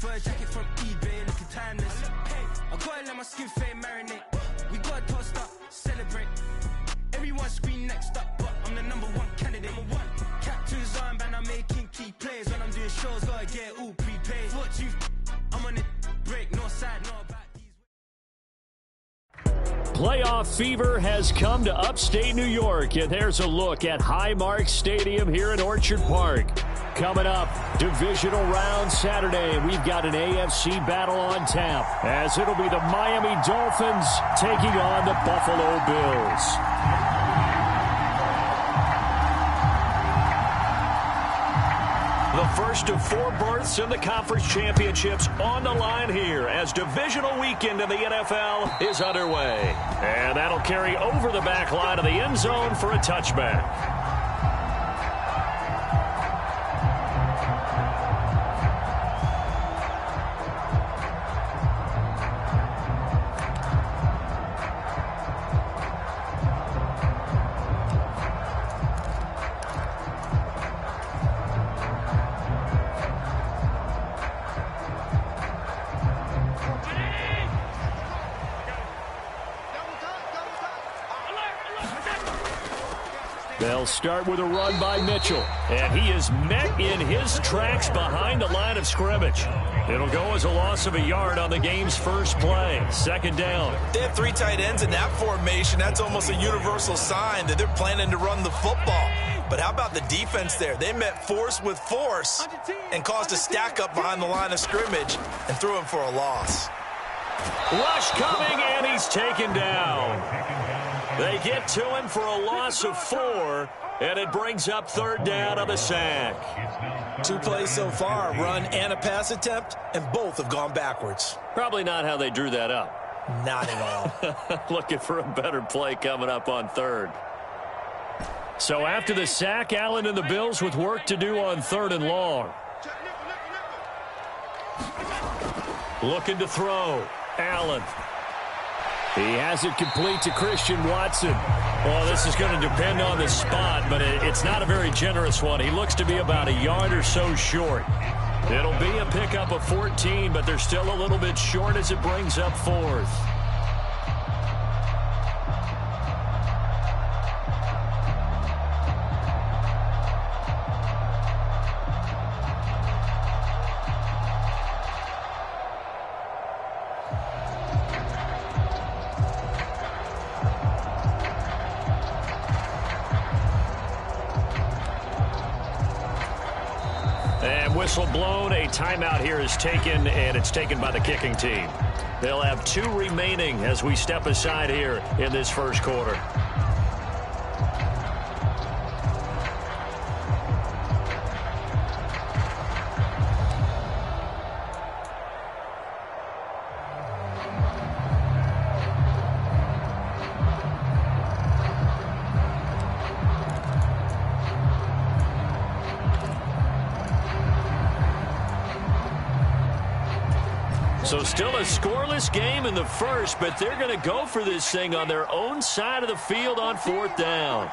fur jacket from eBay, looking timeless. Hey, I gotta let my skin fade marinate. We gotta toast up, celebrate. Everyone scream next up, but I'm the number one candidate. Captain's armband, I'm making key plays. When I'm doing shows, gotta get all prepaid. Fortune, I'm on it, break, no side, no back. Playoff fever has come to upstate New York, and there's a look at Highmark Stadium here in Orchard Park. Coming up, divisional round Saturday. We've got an AFC battle on tap, as it'll be the Miami Dolphins taking on the Buffalo Bills. The first of 4 berths in the conference championships on the line here as divisional weekend in the NFL is underway. And that'll carry over the back line of the end zone for a touchback. They'll start with a run by Mitchell, and he is met in his tracks behind the line of scrimmage. It'll go as a loss of a yard on the game's first play. Second down. They have 3 tight ends in that formation. That's almost a universal sign that they're planning to run the football. But how about the defense there? They met force with force and caused a stack up behind the line of scrimmage and threw him for a loss. Rush coming, and he's taken down. They get to him for a loss of 4, and it brings up third down on the sack. 2 plays so far, a run and a pass attempt, and both have gone backwards. Probably not how they drew that up. Not at all. Looking for a better play coming up on third. So after the sack, Allen and the Bills with work to do on 3rd and long. Looking to throw. Allen. He has it complete to Christian Watson. Well, this is going to depend on the spot, but it's not a very generous one. He looks to be about a yard or so short. It'll be a pickup of 14, but they're still a little bit short as it brings up 4th. Whistle blown. A timeout here is taken, and it's taken by the kicking team. They'll have 2 remaining as we step aside here in this first quarter. So still a scoreless game in the first, but they're going to go for this thing on their own side of the field on 4th down.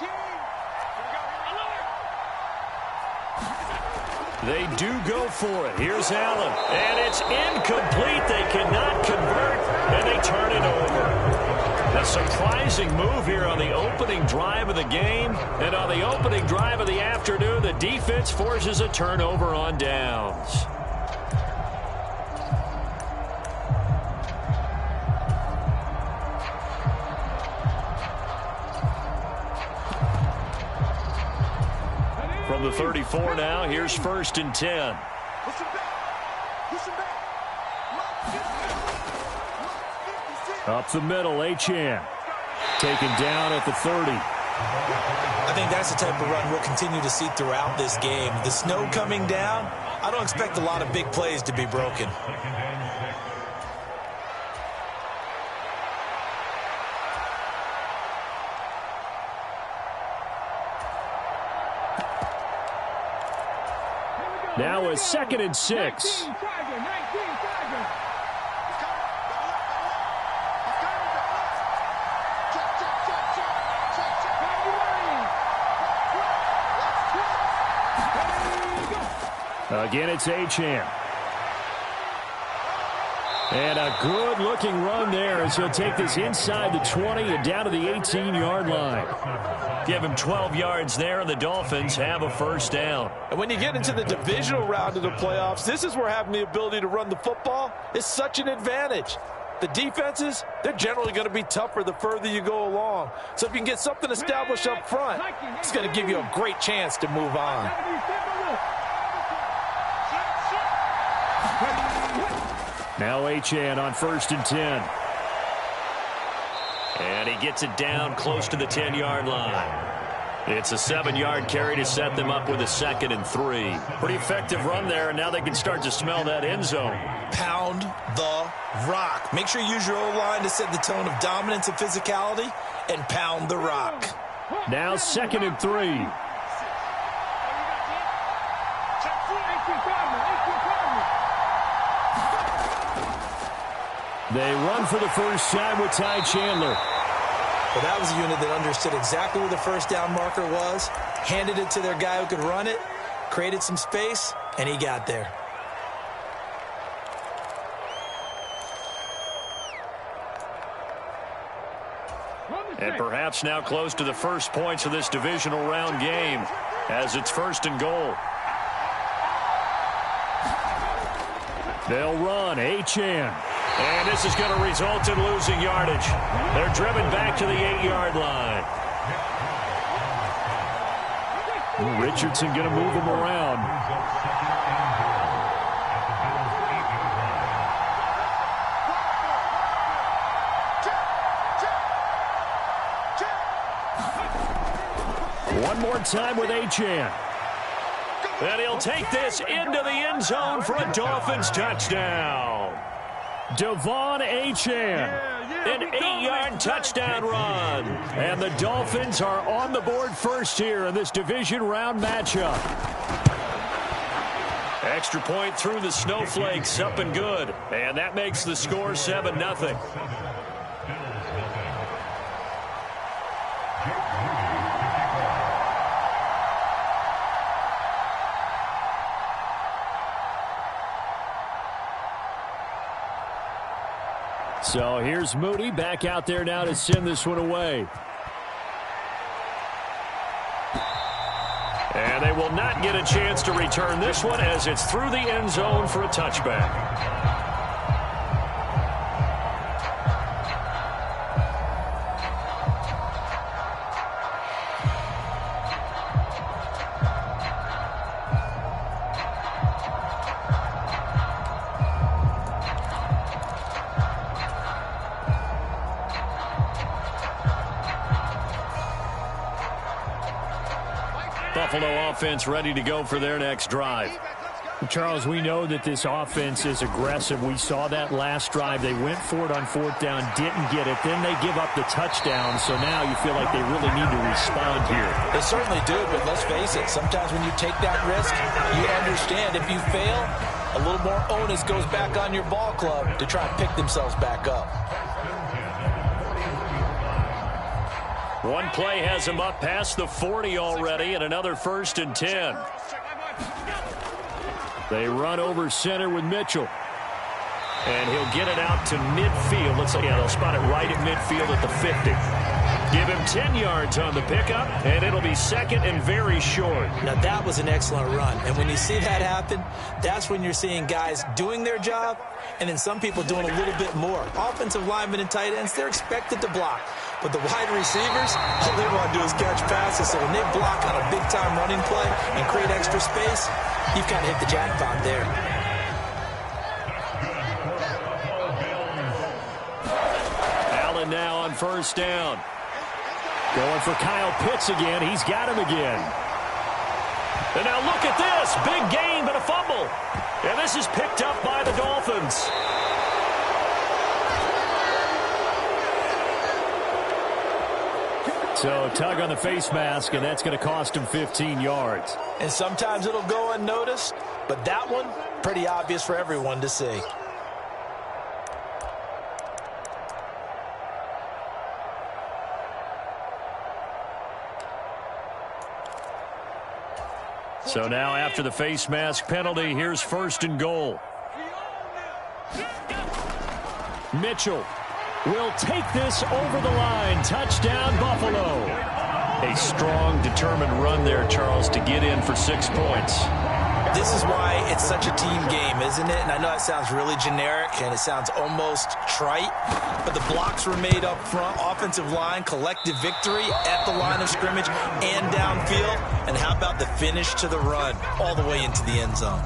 They do go for it. Here's Allen, and it's incomplete. They cannot convert, and they turn it over. A surprising move here on the opening drive of the game, and on the opening drive of the afternoon, the defense forces a turnover on downs. From the 34 now, here's 1st and 10. Up the middle, Achane. Taken down at the 30. I think that's the type of run we'll continue to see throughout this game. The snow coming down, I don't expect a lot of big plays to be broken. Now a 2nd and 6. Again, it's Achane. And a good-looking run there as he'll take this inside the 20 and down to the 18-yard line. Give him 12 yards there, and the Dolphins have a first down. And when you get into the divisional round of the playoffs, this is where having the ability to run the football is such an advantage. The defenses, they're generally going to be tougher the further you go along. So if you can get something established up front, it's going to give you a great chance to move on. Now Achane on 1st and 10. And he gets it down close to the 10-yard line. It's a 7-yard carry to set them up with a 2nd and 3. Pretty effective run there, and now they can start to smell that end zone. Pound the rock. Make sure you use your O-line to set the tone of dominance and physicality, and pound the rock. Now 2nd and 3. They run for the first time with Ty Chandler. Well, that was a unit that understood exactly where the first down marker was, handed it to their guy who could run it, created some space, and he got there. And perhaps now close to the first points of this divisional round game as it's 1st and goal. They'll run. Achane. And this is going to result in losing yardage. They're driven back to the 8-yard line. Richardson going to move them around. One more time with Achane. And he'll take this into the end zone for a Dolphins touchdown. Devon Achane, an 8-yard touchdown run. And the Dolphins are on the board first here in this division round matchup. Extra point through the Snowflakes, up and good. And that makes the score 7-0. So here's Moody back out there now to send this one away. And they will not get a chance to return this one as it's through the end zone for a touchback. Buffalo offense ready to go for their next drive. Charles, we know that this offense is aggressive. We saw that last drive. They went for it on 4th down, didn't get it. Then they give up the touchdown. So now you feel like they really need to respond here. They certainly do, but let's face it. Sometimes when you take that risk, you understand if you fail, a little more onus goes back on your ball club to try and pick themselves back up. One play has him up past the 40 already, and another 1st and 10. They run over center with Mitchell. And he'll get it out to midfield. Looks like, yeah, they'll spot it right at midfield at the 50. Give him 10 yards on the pickup, and it'll be 2nd and very short. Now, that was an excellent run. And when you see that happen, that's when you're seeing guys doing their job, and then some people doing a little bit more. Offensive linemen and tight ends, they're expected to block. But the wide receivers, all they want to do is catch passes. So when they block on a big-time running play and create extra space, you've kind of hit the jackpot there. Allen now on 1st down. Going for Kyle Pitts again. He's got him again. And now look at this. Big gain, but a fumble. And this is picked up by the Dolphins. So tug on the face mask, and that's going to cost him 15 yards. And sometimes it'll go unnoticed, but that one, pretty obvious for everyone to see. So now after the face mask penalty, here's 1st and goal. Mitchell will take this over the line. Touchdown, Buffalo. A strong, determined run there, Charles, to get in for 6 points. This is why it's such a team game, isn't it? And I know that sounds really generic and it sounds almost trite, but the blocks were made up front, offensive line, collective victory at the line of scrimmage and downfield. And how about the finish to the run all the way into the end zone?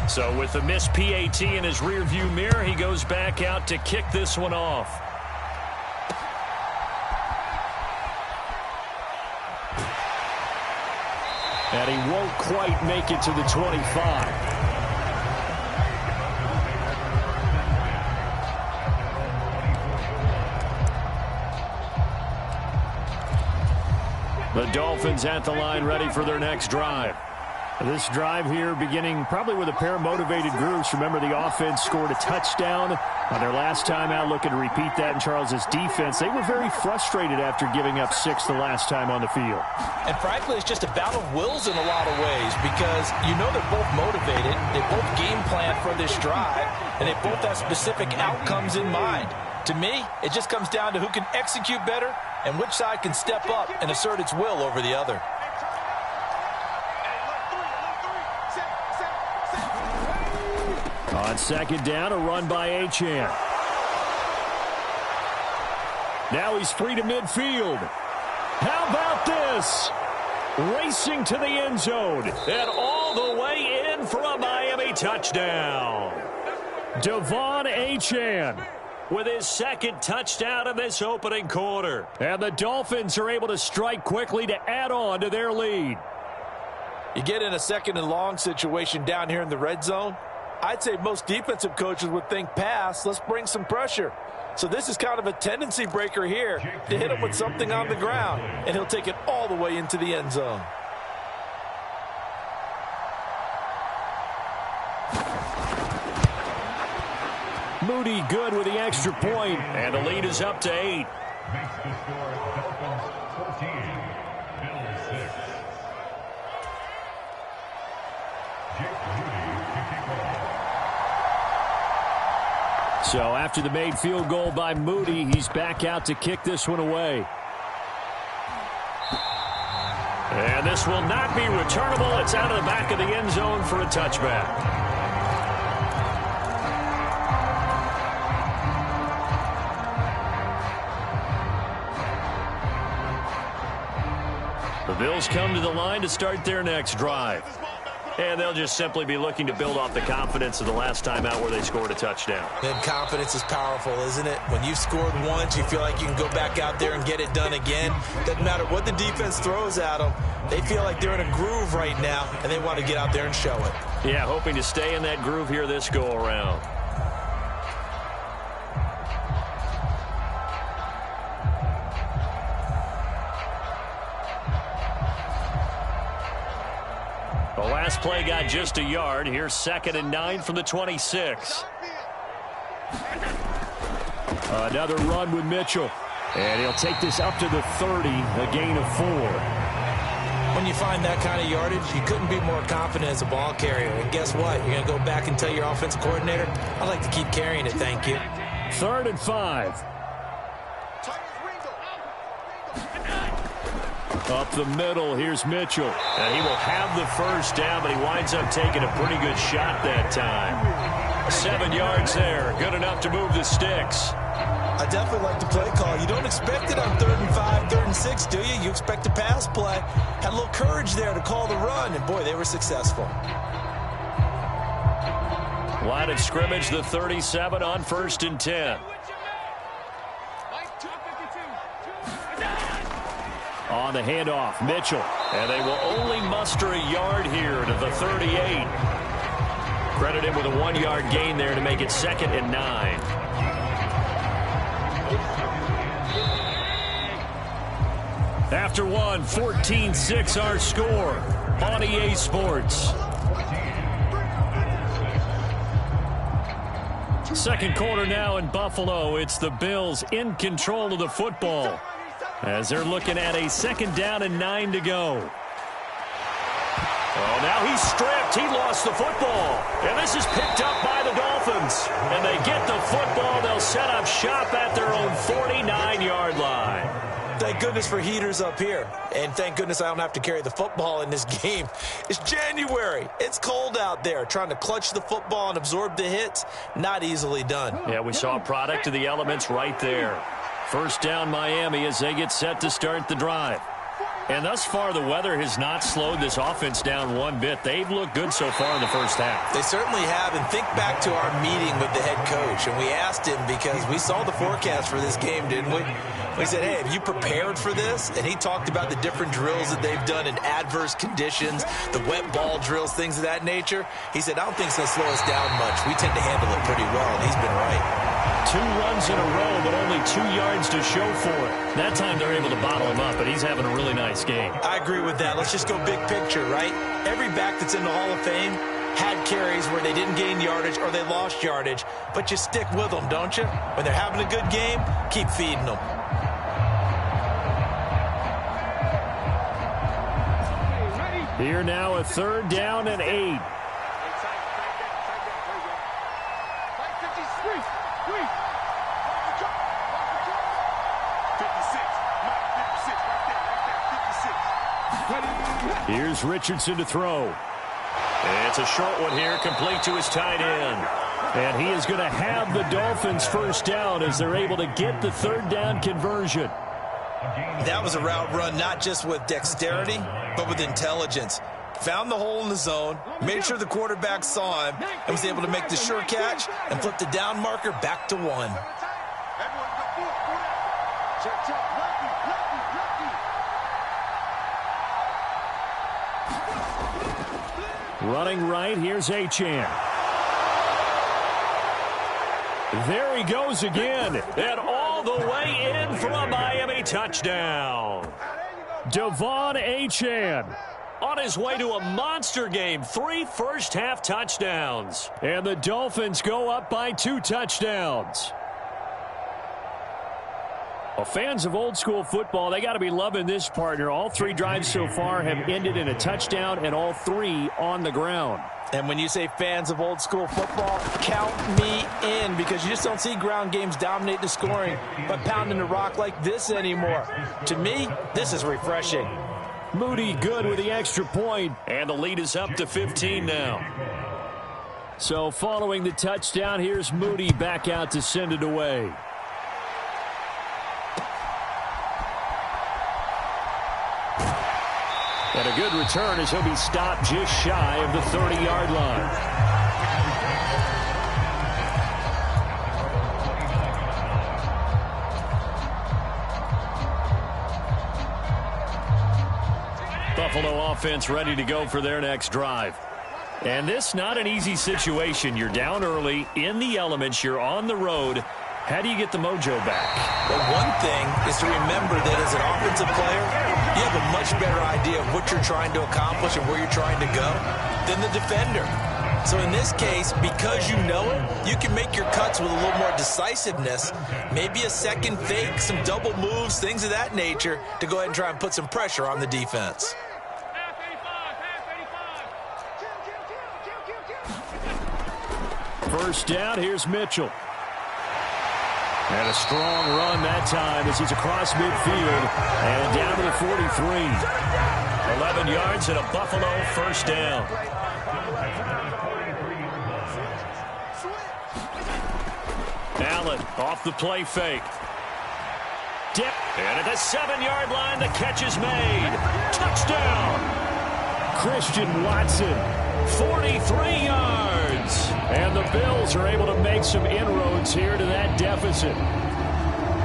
So with the missed PAT in his rearview mirror, he goes back out to kick this one off. And he won't quite make it to the 25. The Dolphins at the line, ready for their next drive. This drive here beginning probably with a pair of motivated groups. Remember, the offense scored a touchdown on their last time out, looking to repeat that in Charles's defense. They were very frustrated after giving up 6 the last time on the field. And frankly, it's just a battle of wills in a lot of ways because you know they're both motivated. They both game plan for this drive, and they both have specific outcomes in mind. To me, it just comes down to who can execute better and which side can step up and assert its will over the other. On second down, a run by Achane. Now he's free to midfield. How about this? Racing to the end zone and all the way in for a Miami touchdown. Devon Achane with his second touchdown in this opening quarter. And the Dolphins are able to strike quickly to add on to their lead. You get in a second and long situation down here in the red zone. I'd say most defensive coaches would think pass, let's bring some pressure. So this is kind of a tendency breaker here to hit him with something on the ground, and he'll take it all the way into the end zone. Moody good with the extra point, and the lead is up to 8. So after the made field goal by Moody, he's back out to kick this one away. And this will not be returnable. It's out of the back of the end zone for a touchback. The Bills come to the line to start their next drive. And they'll just simply be looking to build off the confidence of the last time out where they scored a touchdown. And confidence is powerful, isn't it? When you've scored once, you feel like you can go back out there and get it done again. Doesn't matter what the defense throws at them. They feel like they're in a groove right now, and they want to get out there and show it. Yeah, hoping to stay in that groove here this go-around. The last play got just a yard. Here's 2nd and 9 from the 26. Another run with Mitchell. And he'll take this up to the 30, a gain of 4. When you find that kind of yardage, you couldn't be more confident as a ball carrier. And guess what? You're going to go back and tell your offensive coordinator, I'd like to keep carrying it, thank you. 3rd and 5. Up the middle, here's Mitchell. And he will have the first down, but he winds up taking a pretty good shot that time. 7 yards there, good enough to move the sticks. I definitely like the play call. You don't expect it on 3rd and 5, 3rd and 6, do you? You expect a pass play. Had a little courage there to call the run, and boy, they were successful. Line of scrimmage, the 37 on 1st and 10. On the handoff, Mitchell. And they will only muster a yard here to the 38. Credit him with a 1-yard gain there to make it 2nd and 9. After one, 14-6 our score on EA Sports. Second quarter now in Buffalo. It's the Bills in control of the football as they're looking at a 2nd down and 9 to go. Oh, now he's stripped. He lost the football. And this is picked up by the Dolphins. And they get the football. They'll set up shop at their own 49-yard line. Thank goodness for heaters up here. And thank goodness I don't have to carry the football in this game. It's January. It's cold out there. Trying to clutch the football and absorb the hits, not easily done. Yeah, we saw a product of the elements right there. First down Miami as they get set to start the drive. And thus far, the weather has not slowed this offense down one bit. They've looked good so far in the first half. They certainly have. And think back to our meeting with the head coach. And we asked him because we saw the forecast for this game, didn't we? We said, hey, have you prepared for this? And he talked about the different drills that they've done in adverse conditions, the wet ball drills, things of that nature. He said, I don't think it's going to slow us down much. We tend to handle it pretty well, and he's been right. 2 runs in a row, but only 2 yards to show for it. That time they're able to bottle him up, but he's having a really nice game. I agree with that. Let's just go big picture, right? Every back that's in the Hall of Fame had carries where they didn't gain yardage or they lost yardage, but you stick with them, don't you? When they're having a good game, keep feeding them. Here now, a 3rd down and 8. Here's Richardson to throw. It's a short one here, complete to his tight end. And he is going to have the Dolphins first down as they're able to get the 3rd down conversion. That was a route run not just with dexterity, but with intelligence. Found the hole in the zone, made sure the quarterback saw him, and was able to make the sure catch and flip the down marker back to 1. Running right, here's Achane. There he goes again, and all the way in for a Miami touchdown. Devon Achane on his way to a monster game, 3 first-half touchdowns. And the Dolphins go up by 2 touchdowns. Well, fans of old-school football, they got to be loving this partner. All 3 drives so far have ended in a touchdown, and all 3 on the ground. And when you say fans of old-school football, count me in, because you just don't see ground games dominate the scoring by pounding the rock like this anymore. To me, this is refreshing. Moody good with the extra point, and the lead is up to 15 now. So following the touchdown, here's Moody back out to send it away. And a good return as he'll be stopped just shy of the 30-yard line. Buffalo offense ready to go for their next drive. And this not an easy situation. You're down early, in the elements, you're on the road. How do you get the mojo back? Well, one thing is to remember that as an offensive player, you have a much better idea of what you're trying to accomplish and where you're trying to go than the defender. So in this case, because you know it, you can make your cuts with a little more decisiveness, maybe a second fake, some double moves, things of that nature, to go ahead and try and put some pressure on the defense. First down, here's Mitchell. And a strong run that time as he's across midfield and down to the 43. 11 yards and a Buffalo first down. Allen off the play fake. Dip, and at the 7-yard line, the catch is made. Touchdown! Christian Watson, 43 yards. And the Bills are able to make some inroads here to that deficit.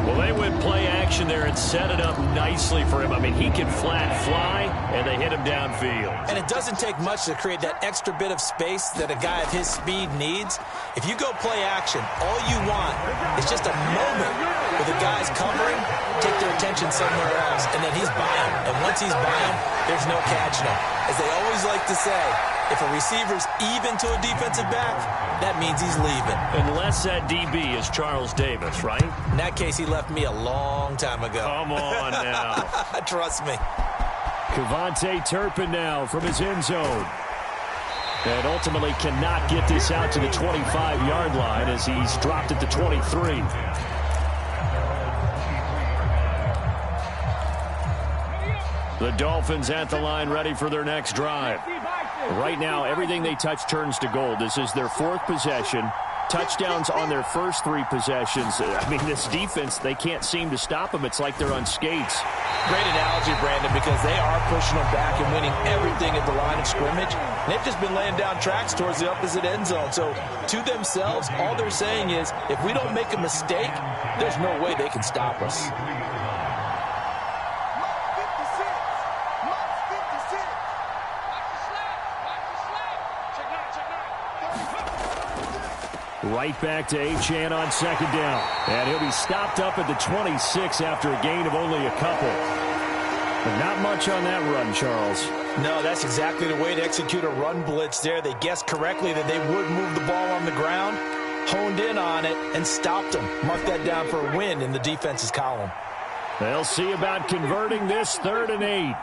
Well, they went play action there and set it up nicely for him. I mean, he can flat fly, and they hit him downfield. And it doesn't take much to create that extra bit of space that a guy of his speed needs. If you go play action, all you want is just a moment With the guys covering, take their attention somewhere else, and then he's by him. And once he's by him, there's no catching him. As they always like to say, if a receiver's even to a defensive back, that means he's leaving. Unless that DB is Charles Davis, right? In that case, he left me a long time ago. Come on now. Trust me. Kevontae Turpin now from his end zone. And ultimately cannot get this out to the 25-yard line as he's dropped at the 23. The Dolphins at the line ready for their next drive. Right now, everything they touch turns to gold. This is their fourth possession. Touchdowns on their first three possessions. I mean, this defense, they can't seem to stop them. It's like they're on skates. Great analogy, Brandon, because they are pushing them back and winning everything at the line of scrimmage. They've just been laying down tracks towards the opposite end zone. So to themselves, all they're saying is, if we don't make a mistake, there's no way they can stop us. Right back to Achane on second down. And he'll be stopped up at the 26 after a gain of only a couple. But not much on that run, Charles. No, that's exactly the way to execute a run blitz there. They guessed correctly that they would move the ball on the ground, honed in on it, and stopped them. Mark that down for a win in the defense's column. They'll see about converting this 3rd and 8.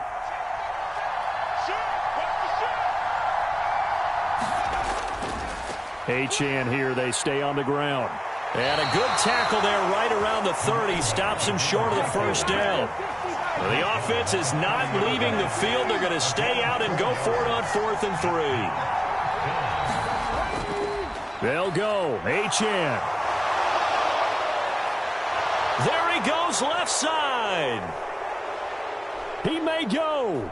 Achane here, they stay on the ground. And a good tackle there right around the 30. Stops him short of the first down. Well, the offense is not leaving the field. They're going to stay out and go for it on 4th and 3. They'll go. Achane. There he goes, left side. He may go.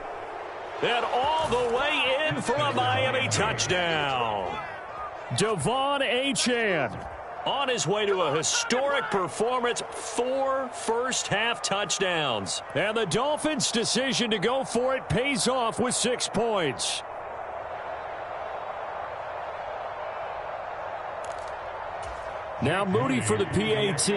And all the way in for a Miami touchdown. Devon Achane on his way to a historic performance, 4 first-half touchdowns. And the Dolphins' decision to go for it pays off with 6 points. Now Moody for the PAT.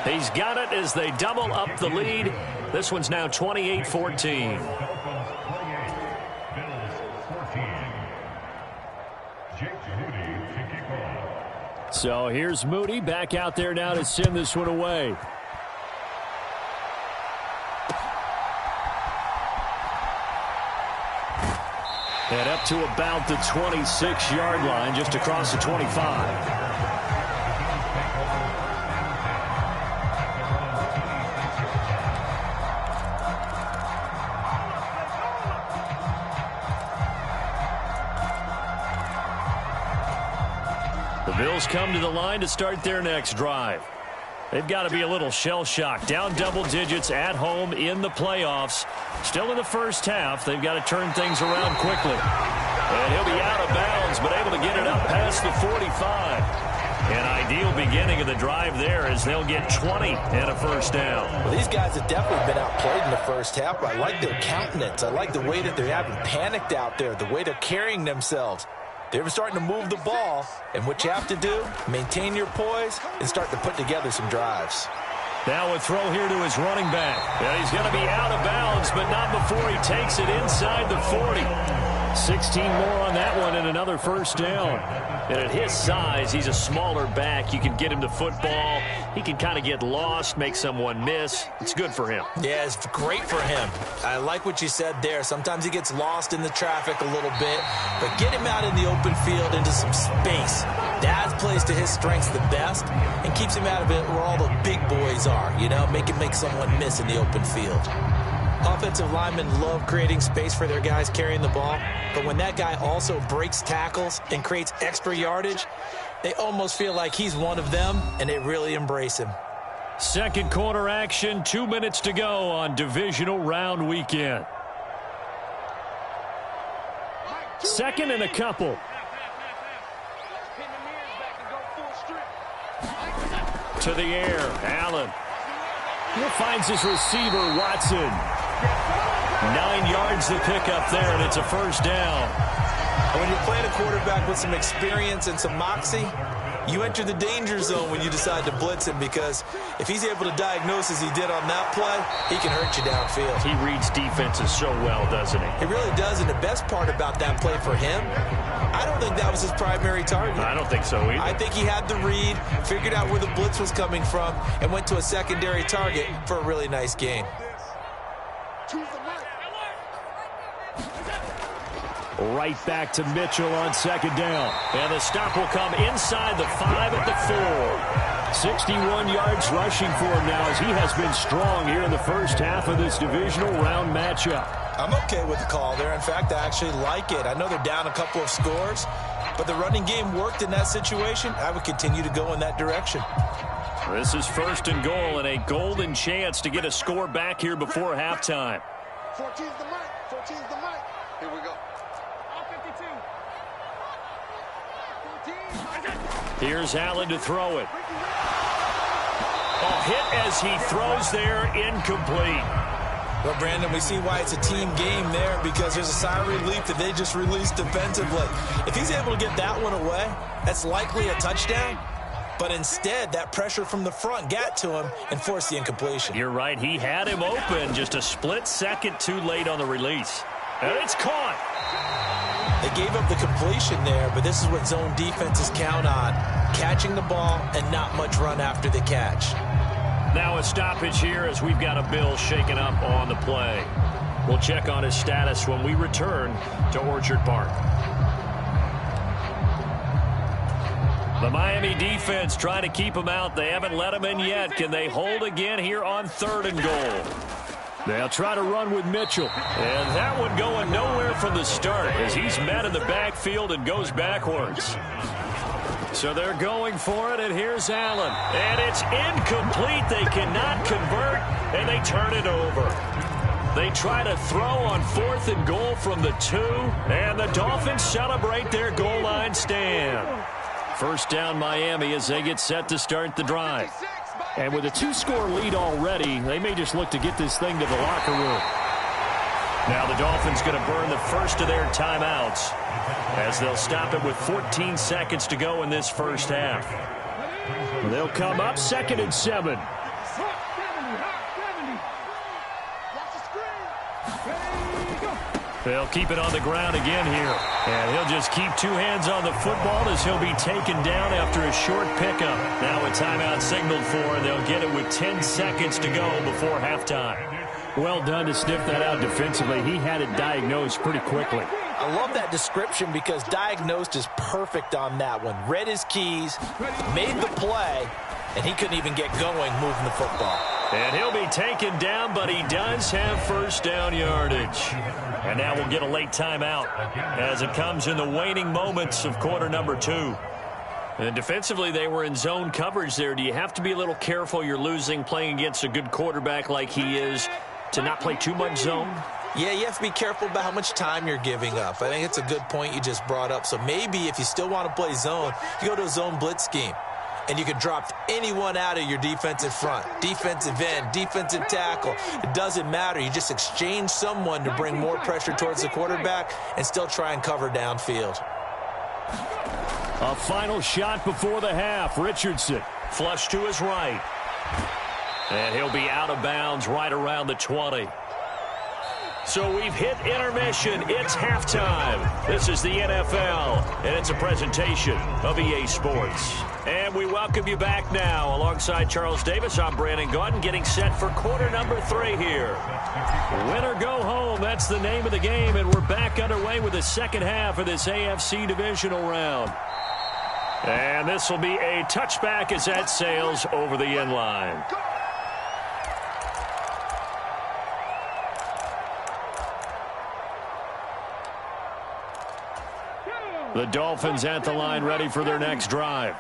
He's got it as they double up the lead. This one's now 28-14. So here's Moody back out there now to send this one away. And up to about the 26-yard line, just across the 25. The Bills come to the line to start their next drive. They've got to be a little shell-shocked. Down double digits at home in the playoffs. Still in the first half. They've got to turn things around quickly. And he'll be out of bounds, but able to get it up past the 45. An ideal beginning of the drive there as they'll get 20 and a first down. Well, these guys have definitely been outplayed in the first half, but I like their countenance. I like the way that they're having panicked out there, the way they're carrying themselves. They're starting to move the ball, and what you have to do, maintain your poise and start to put together some drives. Now a throw here to his running back. Yeah, he's going to be out of bounds, but not before he takes it inside the 40. 16 more on that one and another first down. And at his size, he's a smaller back. You can get him to football. He can kind of get lost, make someone miss. It's good for him. Yeah, it's great for him. I like what you said there. Sometimes he gets lost in the traffic a little bit, but get him out in the open field into some space. That plays to his strengths the best and keeps him out of it where all the big boys are, you know, make someone miss in the open field. Offensive linemen love creating space for their guys carrying the ball, but when that guy also breaks tackles and creates extra yardage, they almost feel like he's one of them, and they really embrace him. Second quarter action, 2 minutes to go on divisional round weekend. Second and a couple. To the air, Allen. He finds his receiver, Watson. 9 yards to pick up there, and it's a first down. And when you're playing a quarterback with some experience and some moxie, you enter the danger zone when you decide to blitz him, because if he's able to diagnose as he did on that play, he can hurt you downfield. He reads defenses so well, doesn't he? He really does, and the best part about that play for him, I don't think that was his primary target. I don't think so either. I think he had the read, figured out where the blitz was coming from, and went to a secondary target for a really nice gain. Right back to Mitchell on second down. And the stop will come inside the 5 at the 4. 61 yards rushing for him now, as he has been strong here in the first half of this divisional round matchup. I'm okay with the call there. In fact, I actually like it. I know they're down a couple of scores, but the running game worked in that situation. I would continue to go in that direction. This is 1st and goal, and a golden chance to get a score back here before halftime. 14's the mic. 14's the mic. Here we go. Here's Allen to throw it. Oh, hit as he throws there, incomplete. Well, Brandon, we see why it's a team game there, because there's a sigh of relief that they just released defensively. If he's able to get that one away, that's likely a touchdown. But instead, that pressure from the front got to him and forced the incompletion. You're right. He had him open, just a split second too late on the release. And it's caught. They gave up the completion there, but this is what zone defenses count on: catching the ball and not much run after the catch. Now a stoppage here as we've got a Bill shaken up on the play. We'll check on his status when we return to Orchard Park. The Miami defense trying to keep him out. They haven't let him in yet. Can they hold again here on 3rd and goal? They'll try to run with Mitchell. And that one going nowhere from the start as he's met in the backfield and goes backwards. So they're going for it, and here's Allen. And it's incomplete. They cannot convert, and they turn it over. They try to throw on 4th and goal from the 2, and the Dolphins celebrate their goal line stand. 1st down Miami as they get set to start the drive. And with a 2-score lead already, they may just look to get this thing to the locker room. Now the Dolphins going to burn the first of their timeouts as they'll stop it with 14 seconds to go in this first half. They'll come up 2nd and 7. They'll keep it on the ground again here. And he'll just keep 2 hands on the football as he'll be taken down after a short pickup. Now a timeout signaled for, and they'll get it with 10 seconds to go before halftime. Well done to sniff that out defensively. He had it diagnosed pretty quickly. I love that description, because diagnosed is perfect on that one. Read his keys, made the play, and he couldn't even get going moving the football. And he'll be taken down, but he does have 1st down yardage. And now we'll get a late timeout as it comes in the waning moments of quarter number 2. And defensively, they were in zone coverage there. Do you have to be a little careful? You're losing playing against a good quarterback like he is to not play too much zone? Yeah, you have to be careful about how much time you're giving up. I think it's a good point you just brought up. So maybe if you still want to play zone, you go to a zone blitz scheme. And you can drop anyone out of your defensive front, defensive end, defensive tackle. It doesn't matter. You just exchange someone to bring more pressure towards the quarterback and still try and cover downfield. A final shot before the half. Richardson. Flush to his right. And he'll be out of bounds right around the 20. So we've hit intermission. It's halftime. This is the NFL, and it's a presentation of EA Sports. And we welcome you back now. Alongside Charles Davis, I'm Brandon Gaudin, getting set for quarter number 3 here. Win or go home, that's the name of the game, and we're back underway with the second half of this AFC divisional round. And this will be a touchback as that sails over the end line. The Dolphins at the line, ready for their next drive.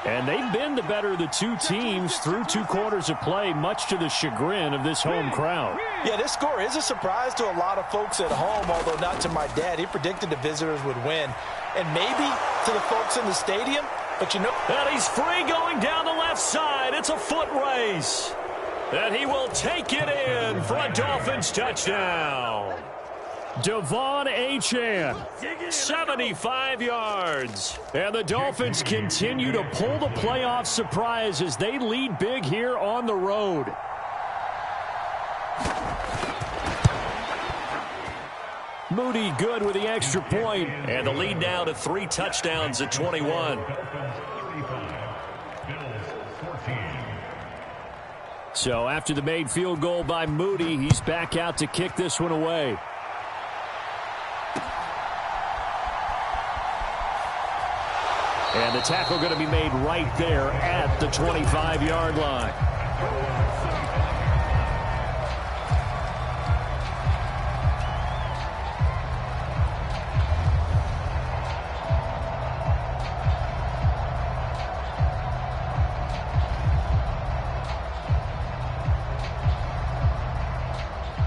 And they've been the better of the 2 teams through 2 quarters of play, much to the chagrin of this home crowd. Yeah, this score is a surprise to a lot of folks at home, although not to my dad. He predicted the visitors would win. And maybe to the folks in the stadium, but you know. And he's free going down the left side. It's a foot race. And he will take it in for a Dolphins touchdown. Devon Achane, 75 yards. And the Dolphins continue to pull the playoff surprise as they lead big here on the road. Moody good with the extra point. And the lead now to 3 touchdowns at 21. So after the made field goal by Moody, he's back out to kick this one away. And the tackle going to be made right there at the 25-yard line.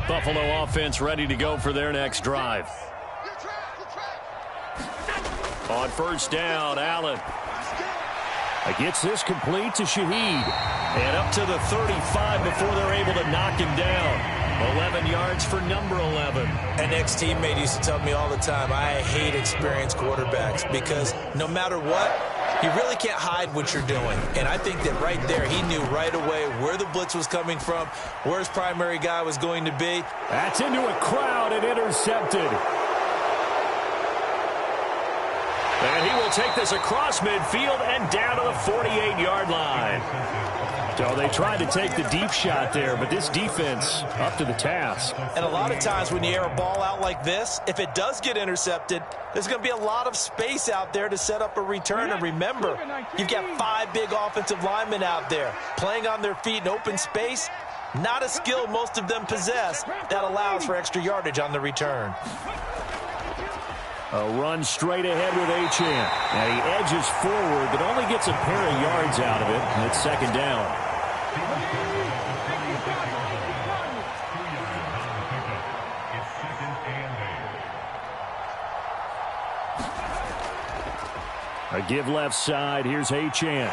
Buffalo offense ready to go for their next drive. On first down, Allen. Gets this complete to Shaheed. And up to the 35 before they're able to knock him down. 11 yards for number 11. An ex-teammate used to tell me all the time, I hate experienced quarterbacks because no matter what, you really can't hide what you're doing. And I think that right there, he knew right away where the blitz was coming from, where his primary guy was going to be. That's into a crowd and intercepted. And he will take this across midfield and down to the 48-yard line. So they tried to take the deep shot there, but this defense up to the task. And a lot of times when you air a ball out like this, if it does get intercepted, there's going to be a lot of space out there to set up a return. And remember, you've got 5 big offensive linemen out there playing on their feet in open space. Not a skill most of them possess that allows for extra yardage on the return. A run straight ahead with Achane. And he edges forward, but only gets a pair of yards out of it. And it's second down. A give left side. Here's Achane.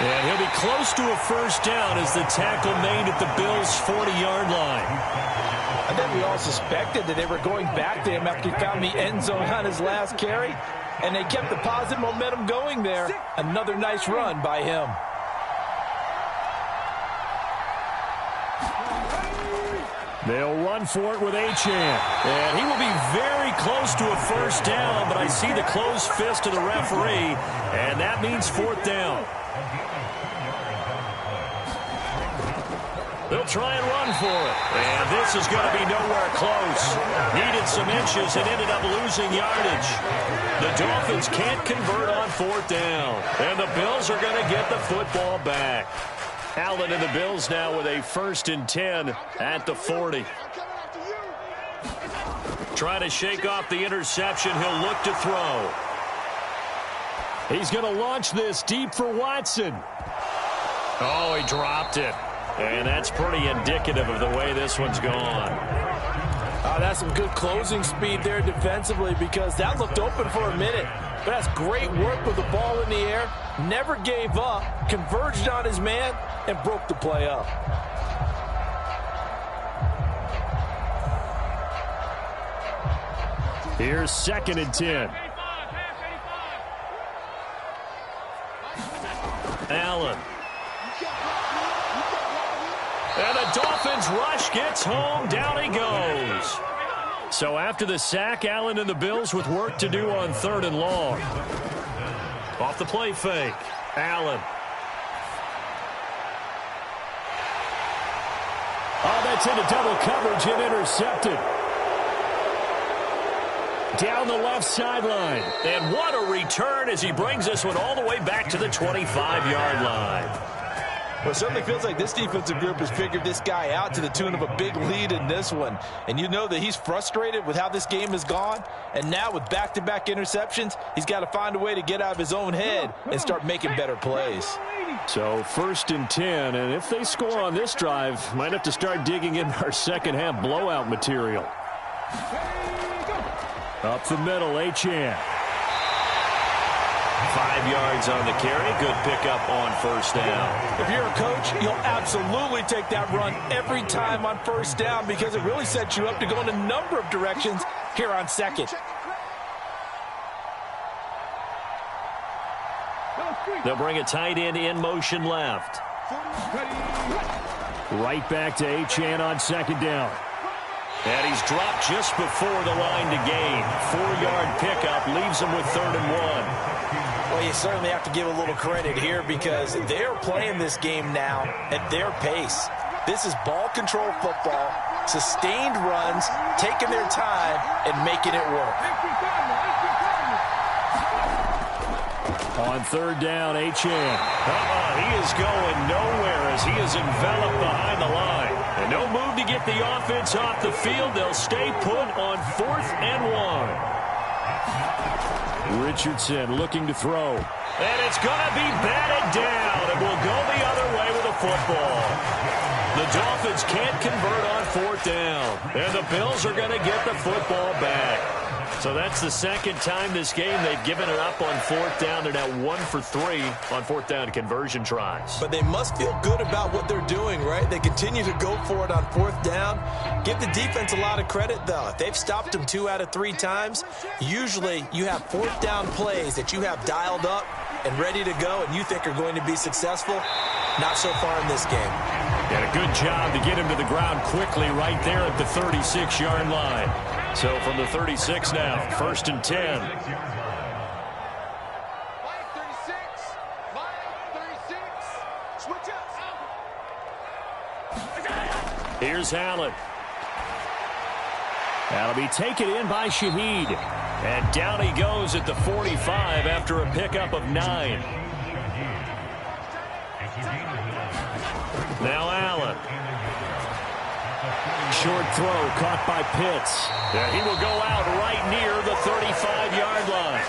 And he'll be close to a first down as the tackle made at the Bills' 40-yard line. I think we all suspected that they were going back to him after he found the end zone on his last carry, and they kept the positive momentum going there. Another nice run by him. They'll run for it with Achane. And he will be very close to a first down, but I see the closed fist of the referee, and that means fourth down. They'll try and run for it. And this is going to be nowhere close. Needed some inches and ended up losing yardage. The Dolphins can't convert on fourth down. And the Bills are going to get the football back. Allen and the Bills now with a 1st and 10 at the 40. Trying to shake off the interception. He'll look to throw. He's going to launch this deep for Watson. Oh, he dropped it. And that's pretty indicative of the way this one's gone. That's some good closing speed there defensively because that looked open for a minute. But that's great work with the ball in the air. Never gave up, converged on his man, and broke the play up. Here's 2nd and 10. Allen. And the Dolphins rush gets home. Down he goes. So after the sack, Allen and the Bills with work to do on 3rd and long. Off the play fake. Allen. Oh, that's into double coverage and intercepted. Down the left sideline. And what a return as he brings this one all the way back to the 25-yard line. Well, it certainly feels like this defensive group has figured this guy out to the tune of a big lead in this one. And you know that he's frustrated with how this game has gone. And now with back-to-back interceptions, he's got to find a way to get out of his own head and start making better plays. So 1st and 10, and if they score on this drive, might have to start digging in our second-half blowout material. Up the middle, Achane. 5 yards on the carry. Good pickup on first down. If you're a coach, you'll absolutely take that run every time on first down because it really sets you up to go in a number of directions here on second. They'll bring a tight end in motion left. Right back to Achane on second down. And he's dropped just before the line to gain. 4-yard pickup leaves him with 3rd and 1. Well, you certainly have to give a little credit here because they're playing this game now at their pace. This is ball control football, sustained runs, taking their time, and making it work. On 3rd down, Achane. He is going nowhere as he is enveloped behind the line. And no move to get the offense off the field. They'll stay put on 4th and 1. Richardson looking to throw. And it's going to be batted down. And will go the other way with the football. The Dolphins can't convert on 4th down. And the Bills are going to get the football back. So that's the second time this game they've given it up on 4th down. They're now 1 for 3 on 4th down conversion tries. But they must feel good about what they're doing, right? They continue to go for it on 4th down. Give the defense a lot of credit, though. If they've stopped them 2 out of 3 times, usually you have 4th down plays that you have dialed up and ready to go and you think are going to be successful. Not so far in this game. And a good job to get him to the ground quickly right there at the 36-yard line. So from the 36 now, 1st and 10. Here's Allen. That'll be taken in by Shaheed. And down he goes at the 45 after a pickup of 9. Now Allen. Short throw caught by Pitts. And he will go out right near the 35-yard line.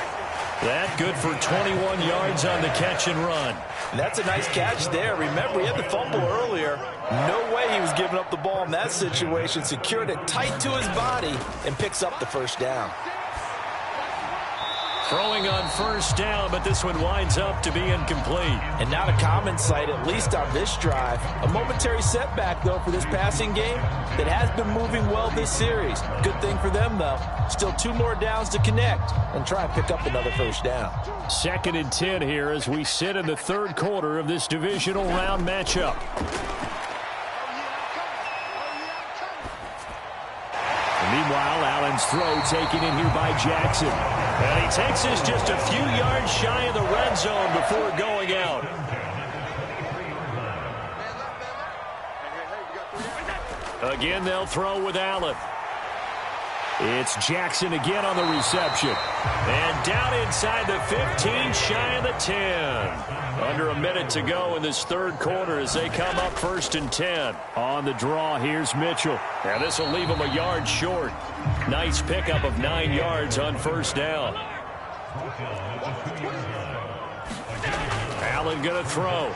That good for 21 yards on the catch and run. And that's a nice catch there. Remember, he had the fumble earlier. No way he was giving up the ball in that situation. Secured it tight to his body and picks up the 1st down. Throwing on 1st down, but this one winds up to be incomplete. And not a common sight, at least on this drive. A momentary setback, though, for this passing game that has been moving well this series. Good thing for them, though. Still 2 more downs to connect and try and pick up another 1st down. 2nd and 10 here as we sit in the 3rd quarter of this divisional round matchup. Meanwhile, Allen's throw taken in here by Jackson. And he takes this just a few yards shy of the red zone before going out. Again, they'll throw with Allen. It's Jackson again on the reception. And down inside the 15, shy of the 10. Under a minute to go in this 3rd quarter as they come up 1st and 10. On the draw, here's Mitchell. And this will leave him a yard short. Nice pickup of 9 yards on 1st down. Allen going to throw.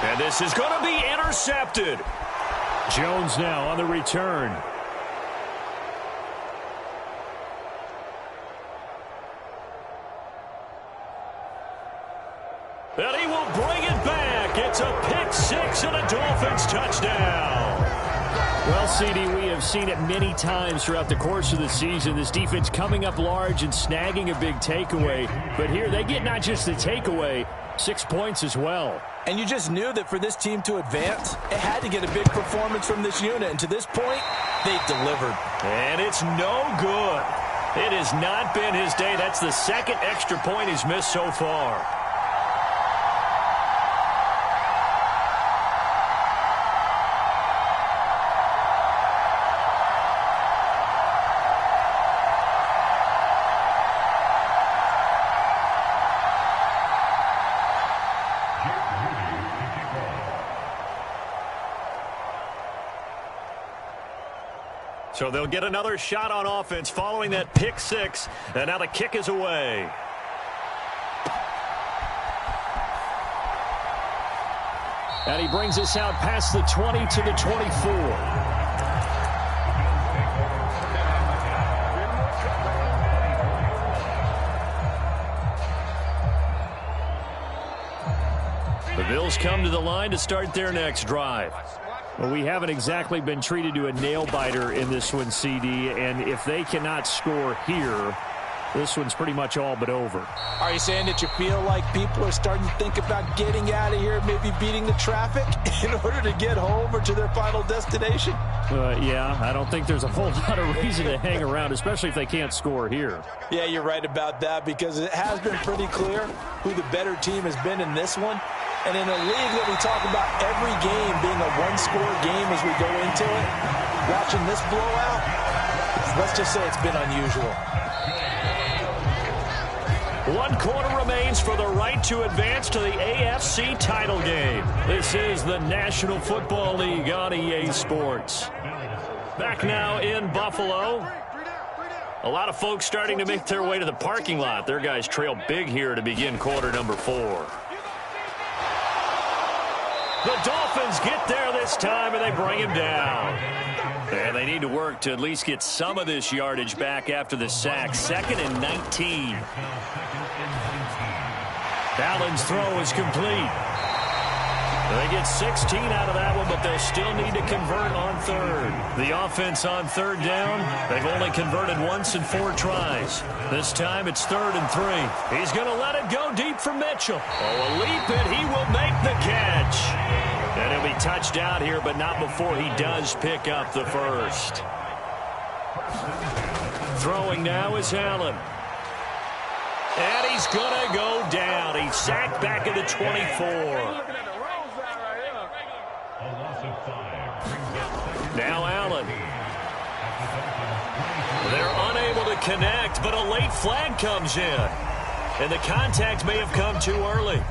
And this is going to be intercepted. Jones now on the return. And he will bring it back. It's a pick 6 and a Dolphins touchdown. Well, CD, we have seen it many times throughout the course of the season. This defense coming up large and snagging a big takeaway. But here they get not just the takeaway, 6 points as well. And you just knew that for this team to advance, it had to get a big performance from this unit. And to this point, they've delivered. And it's no good. It has not been his day. That's the 2nd extra point he's missed so far. So they'll get another shot on offense following that pick 6. And now the kick is away. And he brings us out past the 20 to the 24. The Bills come to the line to start their next drive. Well, we haven't exactly been treated to a nail-biter in this one, CD, and if they cannot score here, this one's pretty much all but over. Are you saying that you feel like people are starting to think about getting out of here, maybe beating the traffic in order to get home or to their final destination? Yeah, I don't think there's a whole lot of reason to hang around, especially if they can't score here. Yeah, you're right about that, because it has been pretty clear who the better team has been in this one. And in a league that we talk about every game being a one-score game as we go into it, watching this blowout, let's just say it's been unusual. 1 quarter remains for the right to advance to the AFC title game. This is the National Football League on EA Sports. Back now in Buffalo. A lot of folks starting to make their way to the parking lot. Their guys trail big here to begin quarter number 4. The Dolphins get there this time, and they bring him down. And they need to work to at least get some of this yardage back after the sack. 2nd and 19. Allen's throw is complete. They get 16 out of that one, but they'll still need to convert on 3rd. The offense on 3rd down, they've only converted once in 4 tries. This time it's 3rd and 3. He's going to let it go deep for Mitchell. Oh, a leap, and he will make the catch. And he'll be touched out here, but not before he does pick up the first. Throwing now is Allen. And he's going to go down. He's sacked back at the 24. Now Allen. They're unable to connect, but a late flag comes in. And the contact may have come too early.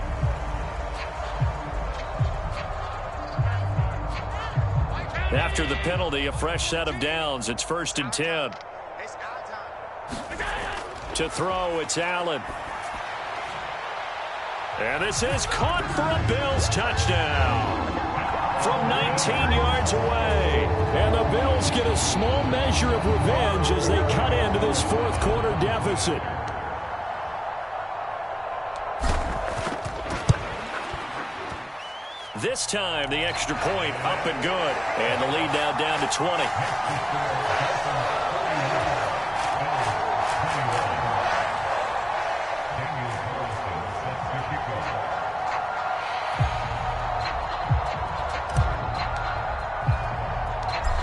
After the penalty, a fresh set of downs. It's 1st and 10. To throw, it's Allen. And this is caught for a Bills touchdown. From 19 yards away. And the Bills get a small measure of revenge as they cut into this 4th quarter deficit. This time, the extra point up and good. And the lead now down to 20.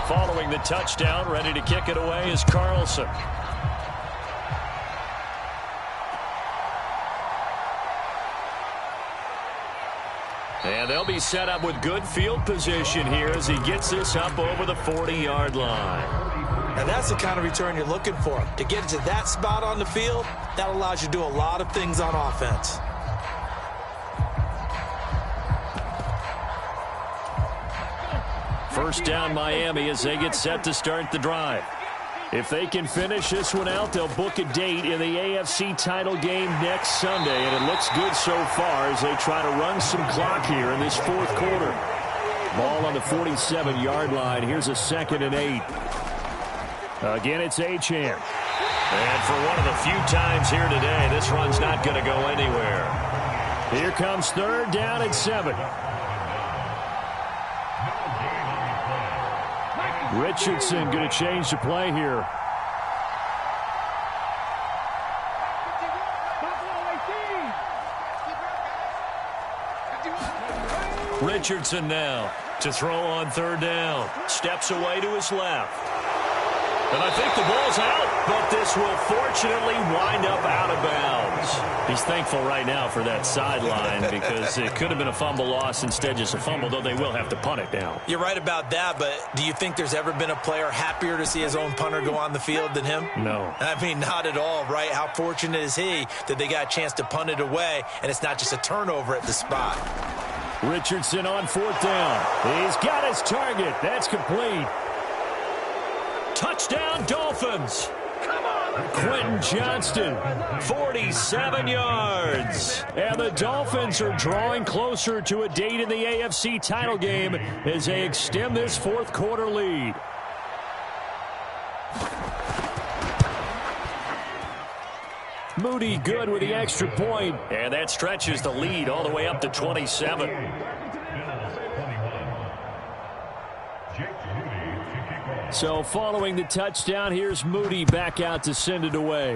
Following the touchdown, ready to kick it away is Carlson. And they'll be set up with good field position here as he gets this up over the 40-yard line. Now that's the kind of return you're looking for. To get it to that spot on the field, that allows you to do a lot of things on offense. First down Miami as they get set to start the drive. If they can finish this one out, they'll book a date in the AFC title game next Sunday, and it looks good so far as they try to run some clock here in this 4th quarter. Ball on the 47-yard line. Here's a 2nd and 8. Again, it's Achane. And for one of the few times here today, this run's not going to go anywhere. Here comes 3rd down and 7. Richardson going to change the play here. Richardson now to throw on 3rd down. Steps away to his left. And I think the ball's out, but this will fortunately wind up out of bounds. He's thankful right now for that sideline because it could have been a fumble loss, instead just a fumble, though they will have to punt it now. You're right about that, but do you think there's ever been a player happier to see his own punter go on the field than him? No. I mean, not at all, right? How fortunate is he that they got a chance to punt it away, and it's not just a turnover at the spot. Richardson on 4th down. He's got his target. That's complete. Touchdown, Dolphins. Quentin Johnston, 47 yards. And the Dolphins are drawing closer to a date in the AFC title game as they extend this 4th quarter lead. Moody good with the extra point. And that stretches the lead all the way up to 27. So following the touchdown, here's Moody back out to send it away.